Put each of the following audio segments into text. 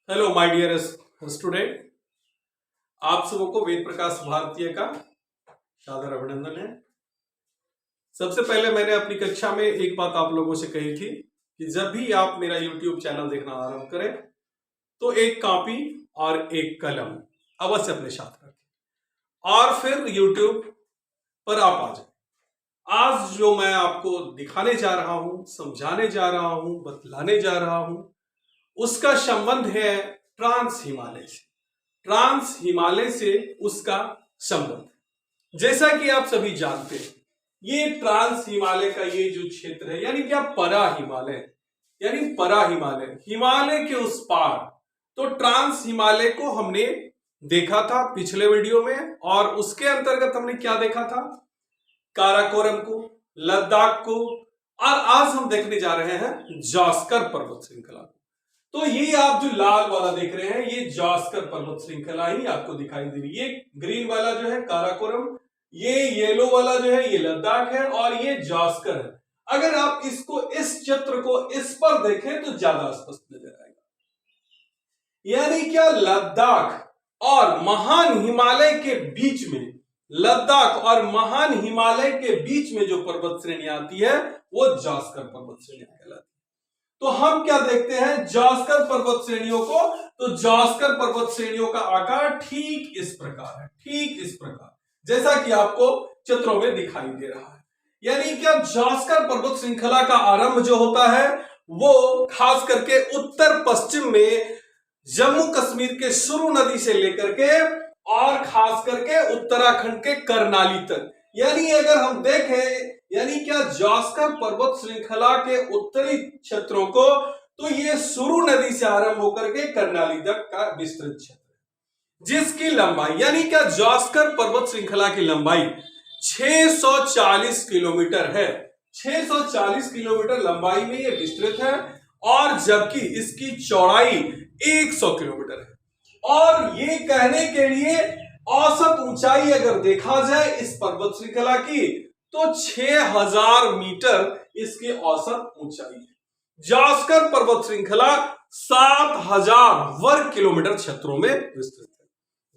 Hello my dear student. आप सबों को वेद प्रकाश भारतीय का सादर अभिनंदन है। सबसे पहले मैंने अपनी कक्षा में एक बात आप लोगों से कही थी कि जब भी आप मेरा YouTube चैनल देखना आरंभ करें तो एक कॉपी और एक कलम अवश्य अपने साथ रखें और फिर YouTube पर आप आ जाए। आज जो मैं आपको दिखाने जा रहा हूं, समझाने जा रहा हूं, बतलाने जा रहा हूं, उसका संबंध है ट्रांस हिमालय से। ट्रांस हिमालय से उसका संबंध, जैसा कि आप सभी जानते हैं, ये ट्रांस हिमालय का ये जो क्षेत्र है यानी क्या परा हिमालय, यानी परा हिमालय, हिमालय के उस पार। तो ट्रांस हिमालय को हमने देखा था पिछले वीडियो में और उसके अंतर्गत हमने क्या देखा था, काराकोरम को, लद्दाख को, और आज हम देखने जा रहे हैं जास्कर पर्वत श्रृंखला को। तो ये आप जो लाल वाला देख रहे हैं ये जास्कर पर्वत श्रृंखला ही आपको दिखाई दे रही है। ये ग्रीन वाला जो है काराकोरम, ये येलो वाला जो है ये लद्दाख है और ये जास्कर है। अगर आप इसको, इस चित्र को इस पर देखें तो ज्यादा स्पष्ट नजर आएगा। यानी क्या, लद्दाख और महान हिमालय के बीच में, लद्दाख और महान हिमालय के बीच में जो पर्वत श्रेणी आती है वो जास्कर पर्वत श्रेणी कहलाती है। तो हम क्या देखते हैं जास्कर पर्वत श्रेणियों को, तो जास्कर पर्वत श्रेणियों का आकार ठीक इस प्रकार है, ठीक इस प्रकार जैसा कि आपको चित्रों में दिखाई दे रहा है। यानी क्या, जास्कर पर्वत श्रृंखला का आरंभ जो होता है वो खास करके उत्तर पश्चिम में जम्मू कश्मीर के सुरु नदी से लेकर के और खास करके उत्तराखंड के करनाली तक। यानी अगर हम देखें, यानी क्या, जास्कर पर्वत श्रृंखला के उत्तरी क्षेत्रों को तो ये सुरु नदी से आरंभ होकर के करनाली तक का विस्तृत क्षेत्र है, जिसकी लंबाई, यानी क्या, जास्कर पर्वत श्रृंखला की लंबाई 640 किलोमीटर है। 640 किलोमीटर लंबाई में ये विस्तृत है और जबकि इसकी चौड़ाई 100 किलोमीटर है। और ये कहने के लिए औसत ऊंचाई अगर देखा जाए इस पर्वत श्रृंखला की तो 6000 मीटर इसकी औसत ऊंचाई है। जास्कर पर्वत श्रृंखला 7000 वर्ग किलोमीटर क्षेत्रों में विस्तृत है।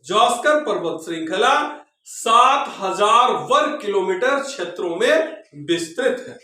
जास्कर पर्वत श्रृंखला 7000 वर्ग किलोमीटर क्षेत्रों में विस्तृत है।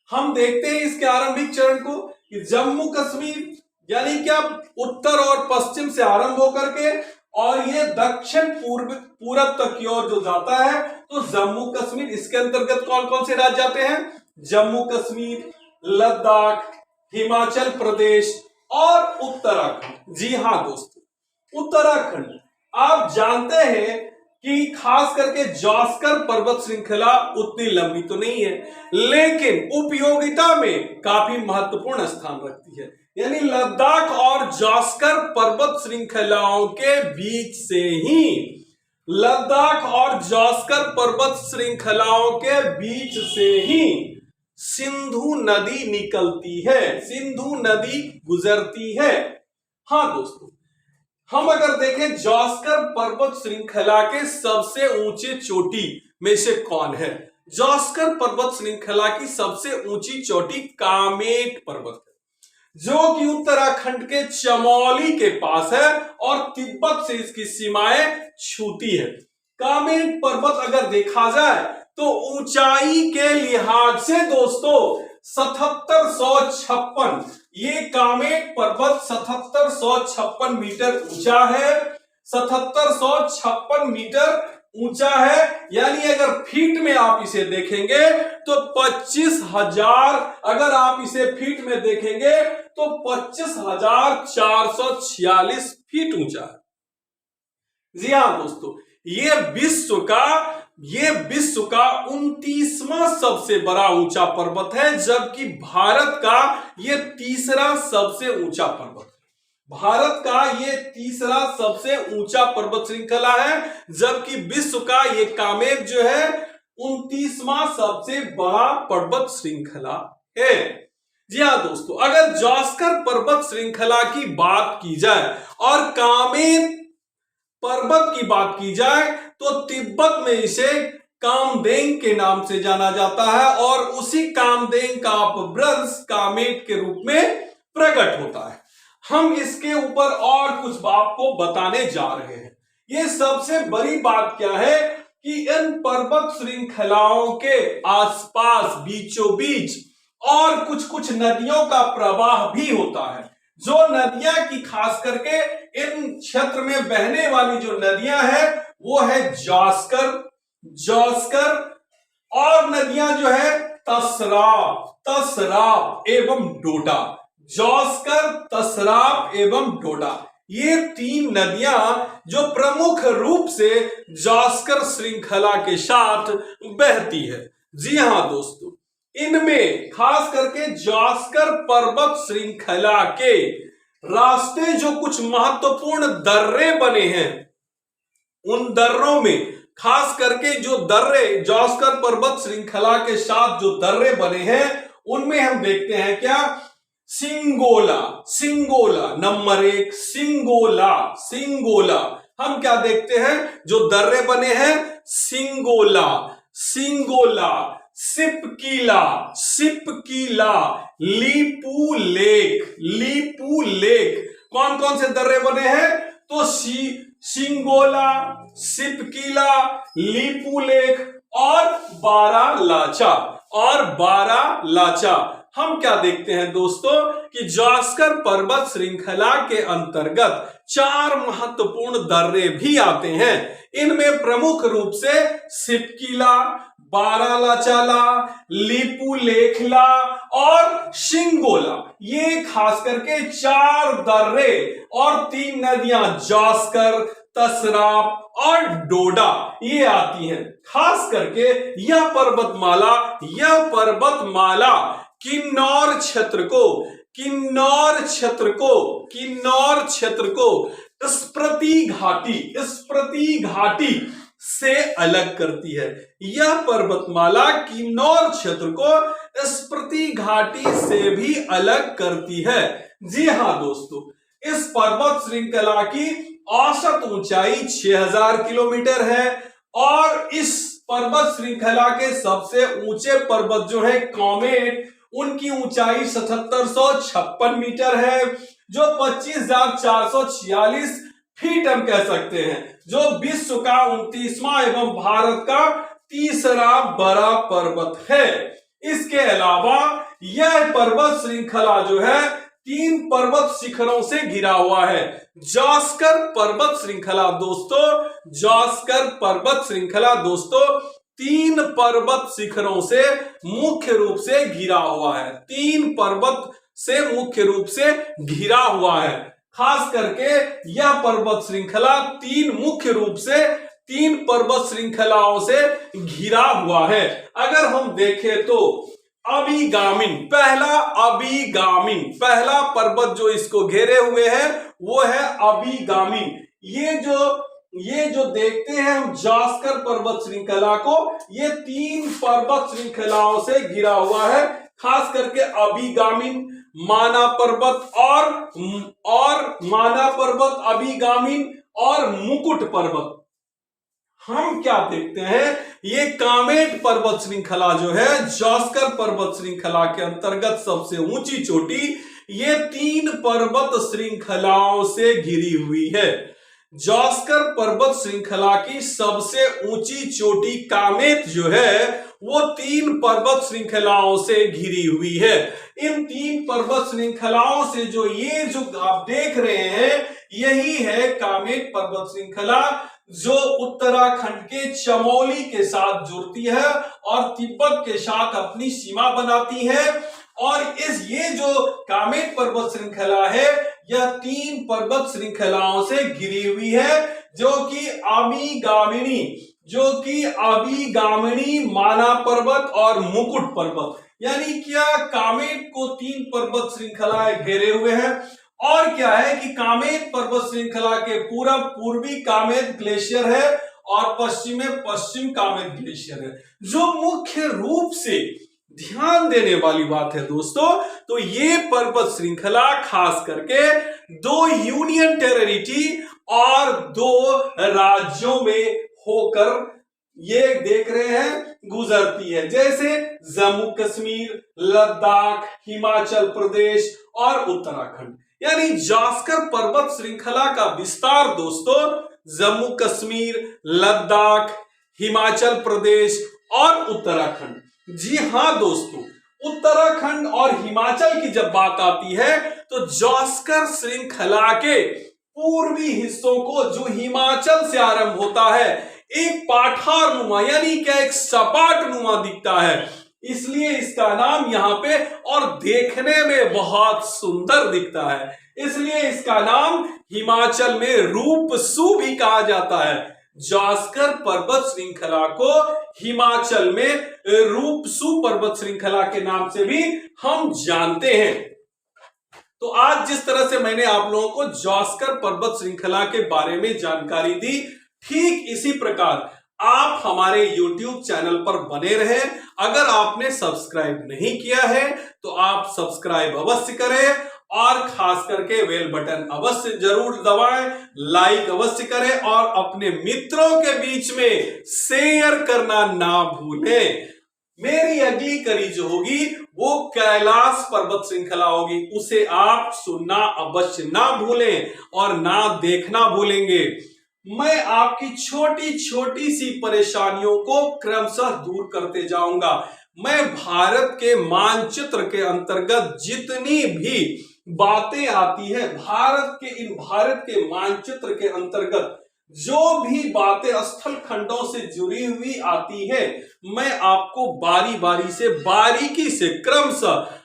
हम देखते हैं इसके आरंभिक चरण को कि जम्मू कश्मीर, यानी क्या, उत्तर और पश्चिम से आरंभ होकर के और ये दक्षिण पूरब तक की ओर जो जाता है तो जम्मू कश्मीर, इसके अंतर्गत कौन कौन से राज्य आते हैं, जम्मू कश्मीर, लद्दाख, हिमाचल प्रदेश और उत्तराखंड। जी हां दोस्तों, उत्तराखंड। आप जानते हैं कि खास करके जास्कर पर्वत श्रृंखला उतनी लंबी तो नहीं है लेकिन उपयोगिता में काफी महत्वपूर्ण स्थान रखती है। यानी लद्दाख और जास्कर पर्वत श्रृंखलाओं के बीच से ही, लद्दाख और जास्कर पर्वत श्रृंखलाओं के बीच से ही सिंधु नदी निकलती है, सिंधु नदी गुजरती है। हां दोस्तों, हम अगर देखें जास्कर पर्वत श्रृंखला के सबसे ऊंचे चोटी में से कौन है, जास्कर पर्वत श्रृंखला की सबसे ऊंची चोटी कामेट पर्वत है, जो कि उत्तराखंड के चमोली के पास है और तिब्बत से इसकी सीमाएं छूती है। कामेट पर्वत अगर देखा जाए तो ऊंचाई के लिहाज से दोस्तों 7756, ये कामेट पर्वत 7756 मीटर ऊंचा है, 7756 मीटर ऊंचा है। यानी अगर फीट में आप इसे देखेंगे तो 25,000, अगर आप इसे फीट में देखेंगे तो 25,446 फीट ऊंचा है। जी हां दोस्तों, ये विश्व का 29वां सबसे बड़ा ऊंचा पर्वत है, जबकि भारत का ये तीसरा सबसे ऊंचा पर्वत है। भारत का ये तीसरा सबसे ऊंचा पर्वत श्रृंखला है, जबकि विश्व का ये कामेट जो है 29वां सबसे बड़ा पर्वत श्रृंखला है। जी हाँ दोस्तों, अगर जास्कर पर्वत श्रृंखला की बात की जाए और कामेट पर्वत की बात की जाए तो तिब्बत में इसे कामदेंग के नाम से जाना जाता है और उसी कामदेंग का अपभ्रंश कामेट के रूप में प्रकट होता है। हम इसके ऊपर और कुछ आपको बताने जा रहे हैं। ये सबसे बड़ी बात क्या है कि इन पर्वत श्रृंखलाओं के आसपास बीचों बीच और कुछ कुछ नदियों का प्रवाह भी होता है। जो नदियां की खास करके इन क्षेत्र में बहने वाली जो नदियां हैं वो है जास्कर और नदियां जो है तसराप एवं डोडा। जास्कर, तसराप एवं डोडा, ये तीन नदियां जो प्रमुख रूप से जास्कर श्रृंखला के साथ बहती है। जी हां दोस्तों, इनमें खास करके जास्कर पर्वत श्रृंखला के रास्ते जो कुछ महत्वपूर्ण दर्रे बने हैं, उन दर्रों में खास करके जो दर्रे जास्कर पर्वत श्रृंखला के साथ जो दर्रे बने हैं उनमें हम देखते हैं क्या, सिंगोला नंबर 1, सिंगोला। हम क्या देखते हैं, जो दर्रे बने हैं सिंगोला, सिपकीला, लीपू लेक। कौन कौन से दर्रे बने हैं, तो सिंगोला, सिपकीला, लीपू लेक और बारालाचा। हम क्या देखते हैं दोस्तों कि जास्कर पर्वत श्रृंखला के अंतर्गत 4 महत्वपूर्ण दर्रे भी आते हैं। इनमें प्रमुख रूप से सिपकीला, बारालाचाला, लीपू लेखला और सिंगोला, ये खास करके 4 दर्रे और 3 नदियां जास्कर, तसराप और डोडा ये आती हैं। खास करके यह पर्वतमाला किन्नौर क्षेत्र को स्पीति घाटी से अलग करती है। यह पर्वतमाला किन्नौर क्षेत्र को स्पीति घाटी से भी अलग करती है। जी हां दोस्तों, इस पर्वत श्रृंखला की औसत ऊंचाई 6000 किलोमीटर है और इस पर्वत श्रृंखला के सबसे ऊंचे पर्वत जो है कामेट, उनकी ऊंचाई 7756 मीटर है, जो 25,446 फीट हम कह सकते हैं, जो विश्व का 29वां एवं भारत का तीसरा बड़ा पर्वत है। इसके अलावा यह पर्वत श्रृंखला जो है 3 पर्वत शिखरों से घिरा हुआ है। जास्कर पर्वत श्रृंखला दोस्तों 3 पर्वत शिखरों से मुख्य रूप से घिरा हुआ है। 3 पर्वत से मुख्य रूप से घिरा हुआ है। खास करके यह पर्वत श्रृंखला 3 मुख्य रूप से 3 पर्वत श्रृंखलाओं से घिरा हुआ है। अगर हम देखें तो पहला पर्वत जो इसको घेरे हुए है वो है अभिगामिन। ये जो देखते हैं हम जास्कर पर्वत श्रृंखला को, ये 3 पर्वत श्रृंखलाओं से घिरा हुआ है। खास करके अभिगामिन, माना पर्वत, अभिगामिन और मुकुट पर्वत। हम क्या देखते हैं, ये कामेट पर्वत श्रृंखला जो है जास्कर पर्वत श्रृंखला के अंतर्गत सबसे ऊंची चोटी, ये 3 पर्वत श्रृंखलाओं से घिरी हुई है। जास्कर पर्वत श्रृंखला की सबसे ऊंची चोटी कामेट जो है वो 3 पर्वत श्रृंखलाओं से घिरी हुई है। इन 3 पर्वत श्रृंखलाओं से जो आप देख रहे हैं, यही है कामेट पर्वत श्रृंखला, जो उत्तराखंड के चमोली के साथ जुड़ती है और तिब्बत के साथ अपनी सीमा बनाती है। और ये जो कामेट पर्वत श्रृंखला है, यह 3 पर्वत श्रृंखलाओं से घिरी हुई है, जो कि अभिगामिनी, माना पर्वत और मुकुट पर्वत। यानी क्या कामेट को 3 पर्वत श्रृंखलाएं घेरे हुए हैं। और क्या है कि कामेट पर्वत श्रृंखला के पूर्वी कामेट ग्लेशियर है और पश्चिम में पश्चिम कामेट ग्लेशियर है। जो मुख्य रूप से ध्यान देने वाली बात है दोस्तों, तो ये पर्वत श्रृंखला खास करके 2 यूनियन टेरिटरी और 2 राज्यों में होकर ये देख रहे हैं गुजरती है, जैसे जम्मू कश्मीर, लद्दाख, हिमाचल प्रदेश और उत्तराखंड। यानी जास्कर पर्वत श्रृंखला का विस्तार दोस्तों जम्मू कश्मीर, लद्दाख, हिमाचल प्रदेश और उत्तराखंड। जी हां दोस्तों, उत्तराखंड और हिमाचल की जब बात आती है तो जास्कर श्रृंखला के पूर्वी हिस्सों को जो हिमाचल से आरंभ होता है एक पाठार नुमा यानी क्या एक सपाट नुमा दिखता है, इसलिए इसका नाम यहाँ पे और देखने में बहुत सुंदर दिखता है, इसलिए इसका नाम हिमाचल में रूपसू भी कहा जाता है। जास्कर पर्वत श्रृंखला को हिमाचल में रूपसू पर्वत श्रृंखला के नाम से भी हम जानते हैं। तो आज जिस तरह से मैंने आप लोगों को जास्कर पर्वत श्रृंखला के बारे में जानकारी दी, ठीक इसी प्रकार आप हमारे YouTube चैनल पर बने रहें। अगर आपने सब्सक्राइब नहीं किया है तो आप सब्सक्राइब अवश्य करें और खास करके बेल बटन अवश्य जरूर दबाएं, लाइक अवश्य करें और अपने मित्रों के बीच में शेयर करना ना भूलें। मेरी अगली कड़ी जो होगी वो कैलाश पर्वत श्रृंखला होगी, उसे आप सुनना अवश्य ना भूलें और ना देखना भूलेंगे। मैं आपकी छोटी छोटी सी परेशानियों को क्रमशः दूर करते जाऊंगा। मैं भारत के मानचित्र के अंतर्गत जितनी भी बातें आती है, भारत के मानचित्र के अंतर्गत जो भी बातें स्थल खंडों से जुड़ी हुई आती है, मैं आपको बारी बारी से बारीकी से क्रमशः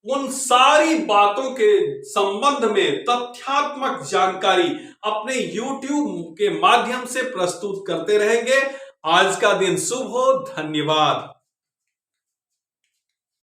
उन सारी बातों के संबंध में तथ्यात्मक जानकारी अपने YouTube के माध्यम से प्रस्तुत करते रहेंगे। आज का दिन शुभ हो। धन्यवाद।